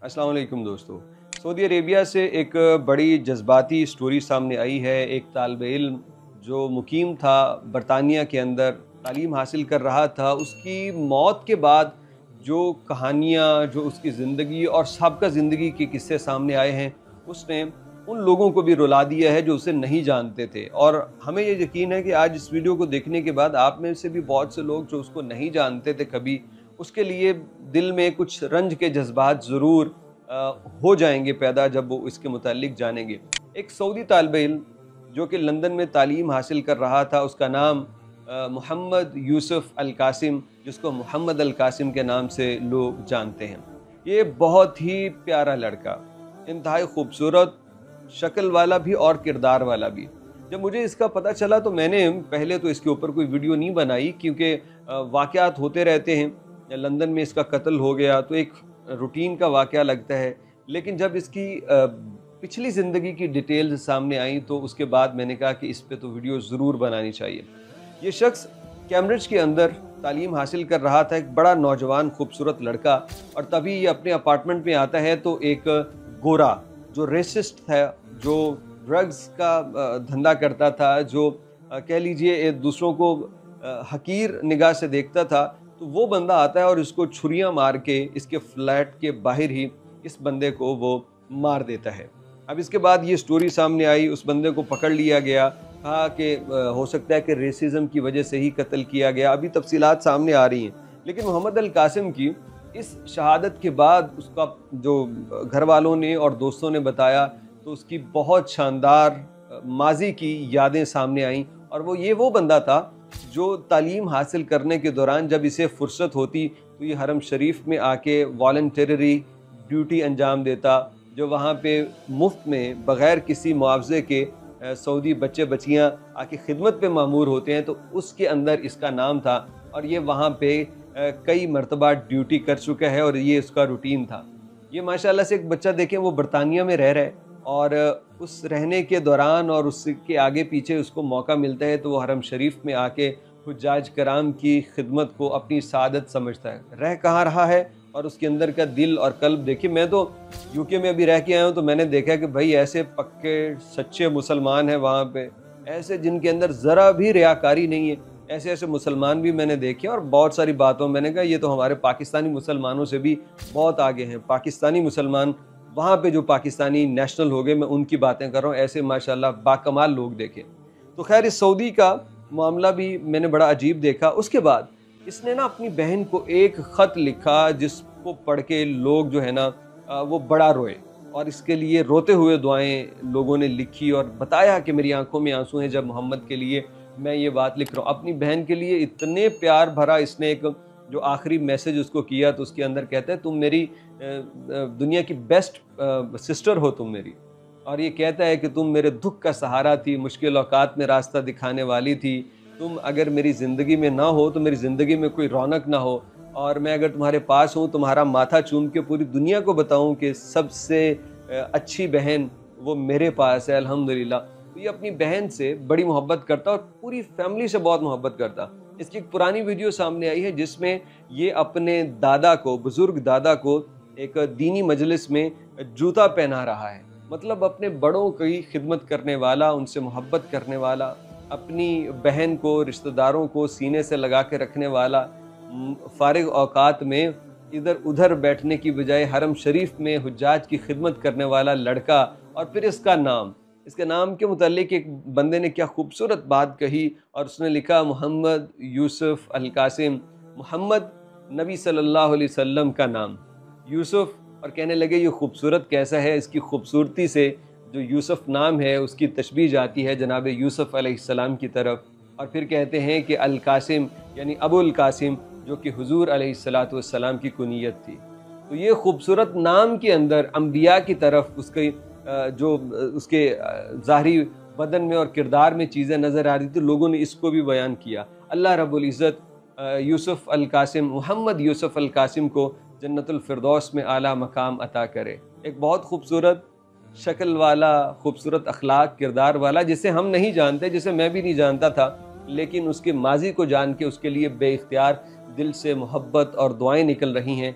अस्सलाम वालेकुम दोस्तों। सऊदी अरेबिया से एक बड़ी जज्बाती स्टोरी सामने आई है। एक तालिब इल्म जो मुकीम था बरतानिया के अंदर, तालीम हासिल कर रहा था, उसकी मौत के बाद जो कहानियाँ, जो उसकी ज़िंदगी और साबका ज़िंदगी के किस्से सामने आए हैं, उसने उन लोगों को भी रुला दिया है जो उसे नहीं जानते थे। और हमें ये यकीन है कि आज इस वीडियो को देखने के बाद आप में से भी बहुत से लोग जो उसको नहीं जानते थे कभी, उसके लिए दिल में कुछ रंज के जज्बात ज़रूर हो जाएंगे पैदा जब वो इसके मुतालिक जानेंगे। एक सऊदी तालिब इल्म जो कि लंदन में तालीम हासिल कर रहा था, उसका नाम मोहम्मद यूसुफ अल कासिम, जिसको मोहम्मद अल कासिम के नाम से लोग जानते हैं। ये बहुत ही प्यारा लड़का, इंतहाई खूबसूरत, शक्ल वाला भी और किरदार वाला भी। जब मुझे इसका पता चला तो मैंने पहले तो इसके ऊपर कोई वीडियो नहीं बनाई, क्योंकि वाक़यात होते रहते हैं। लंदन में इसका कत्ल हो गया तो एक रूटीन का वाक़या लगता है, लेकिन जब इसकी पिछली ज़िंदगी की डिटेल्स सामने आई तो उसके बाद मैंने कहा कि इस पे तो वीडियो ज़रूर बनानी चाहिए। ये शख्स कैम्ब्रिज के अंदर तालीम हासिल कर रहा था, एक बड़ा नौजवान खूबसूरत लड़का, और तभी ये अपने अपार्टमेंट में आता है तो एक गोरा जो रेसिस्ट था, जो ड्रग्स का धंधा करता था, जो कह लीजिए दूसरों को हकीर निगाह से देखता था, तो वो बंदा आता है और इसको छुरियां मार के इसके फ्लैट के बाहर ही इस बंदे को वो मार देता है। अब इसके बाद ये स्टोरी सामने आई, उस बंदे को पकड़ लिया गया, कहा कि हो सकता है कि रेसिज्म की वजह से ही कत्ल किया गया। अभी तफसीलात सामने आ रही हैं, लेकिन मोहम्मद अल कासिम की इस शहादत के बाद उसका जो घर वालों ने और दोस्तों ने बताया तो उसकी बहुत शानदार माजी की यादें सामने आईं। और वो बंदा था जो तालीम हासिल करने के दौरान जब इसे फुर्सत होती तो ये हरम शरीफ में आके वॉलंटरी ड्यूटी अंजाम देता, जो वहाँ पे मुफ्त में बग़ैर किसी मुआवजे के सऊदी बच्चे बच्चियाँ आके खिदमत पे मामूर होते हैं, तो उसके अंदर इसका नाम था। और ये वहाँ पे कई मरतबा ड्यूटी कर चुका है और ये उसका रूटीन था। ये माशाल्लाह से एक बच्चा देखें, वो बरतानिया में रह रहा है और उस रहने के दौरान और उसके आगे पीछे उसको मौका मिलता है तो वो हरम शरीफ में आके हुज्जाज कराम की खिदमत को अपनी सादत समझता है। रह कहाँ रहा है और उसके अंदर का दिल और कल्ब देखिए। मैं तो यूके में अभी रह के आया हूँ तो मैंने देखा कि भाई ऐसे पक्के सच्चे मुसलमान हैं वहाँ पे, ऐसे जिनके अंदर ज़रा भी रियाकारी नहीं है, ऐसे ऐसे मुसलमान भी मैंने देखे। और बहुत सारी बातों मैंने कहा ये तो हमारे पाकिस्तानी मुसलमानों से भी बहुत आगे हैं। पाकिस्तानी मुसलमान वहाँ पे जो पाकिस्तानी नेशनल हो गए, मैं उनकी बातें कर रहा हूँ, ऐसे माशाल्लाह बाकमाल लोग देखे। तो खैर इस सऊदी का मामला भी मैंने बड़ा अजीब देखा। उसके बाद इसने ना अपनी बहन को एक ख़त लिखा जिसको पढ़ के लोग जो है ना वो बड़ा रोए, और इसके लिए रोते हुए दुआएं लोगों ने लिखी और बताया कि मेरी आंखों में आंसू हैं जब मोहम्मद के लिए मैं ये बात लिख रहा हूँ। अपनी बहन के लिए इतने प्यार भरा इसने एक जो आखिरी मैसेज उसको किया तो उसके अंदर कहता है तुम मेरी दुनिया की बेस्ट सिस्टर हो तुम मेरी, और ये कहता है कि तुम मेरे दुख का सहारा थी, मुश्किल औकात में रास्ता दिखाने वाली थी, तुम अगर मेरी ज़िंदगी में ना हो तो मेरी ज़िंदगी में कोई रौनक ना हो, और मैं अगर तुम्हारे पास हूँ तुम्हारा माथा चूम के पूरी दुनिया को बताऊँ कि सबसे अच्छी बहन वो मेरे पास है अल्हम्दुलिल्लाह। तो ये अपनी बहन से बड़ी मोहब्बत करता और पूरी फैमिली से बहुत मोहब्बत करता। इसकी एक पुरानी वीडियो सामने आई है जिसमें ये अपने दादा को, बुज़ुर्ग दादा को एक दीनी मजलिस में जूता पहना रहा है। मतलब अपने बड़ों की खिदमत करने वाला, उनसे मोहब्बत करने वाला, अपनी बहन को, रिश्तेदारों को सीने से लगा के रखने वाला, फारिग औकात में इधर उधर बैठने की बजाय हरम शरीफ में हुज्जाज की खिदमत करने वाला लड़का। और फिर इसके नाम के मुतालिक एक बंदे ने क्या खूबसूरत बात कही, और उसने लिखा मोहम्मद यूसुफ अल कासिम। मोहम्मद नबी सल्लल्लाहु अलैहि वसल्लम का नाम, यूसुफ, और कहने लगे ये खूबसूरत कैसा है। इसकी खूबसूरती से जो यूसुफ नाम है उसकी तशबीह जाती है जनाब यूसुफ अलैहिस्सलाम की तरफ। और फिर कहते हैं कि अल कासिम यानी अबुल कासिम, जो कि हुजूर अलैहिस्सलातु वस्सलाम की कुनियत थी। तो ये खूबसूरत नाम के अंदर अम्बिया की तरफ उसके जो उसके ज़ाहरी बदन में और किरदार में चीज़ें नज़र आ रही थी, लोगों ने इसको भी बयान किया। अल्लाह रब्बुल इज़्ज़त यूसुफ अल कासिम, मोहम्मद यूसुफ अल कासिम को जन्नतुल फिरदौस में आला मकाम अता करे। एक बहुत खूबसूरत शक्ल वाला, खूबसूरत अखलाक, किरदार वाला, जिसे हम नहीं जानते, जिसे मैं भी नहीं जानता था, लेकिन उसके माजी को जान के उसके लिए बेइख्तियार दिल से मोहब्बत और दुआएं निकल रही हैं।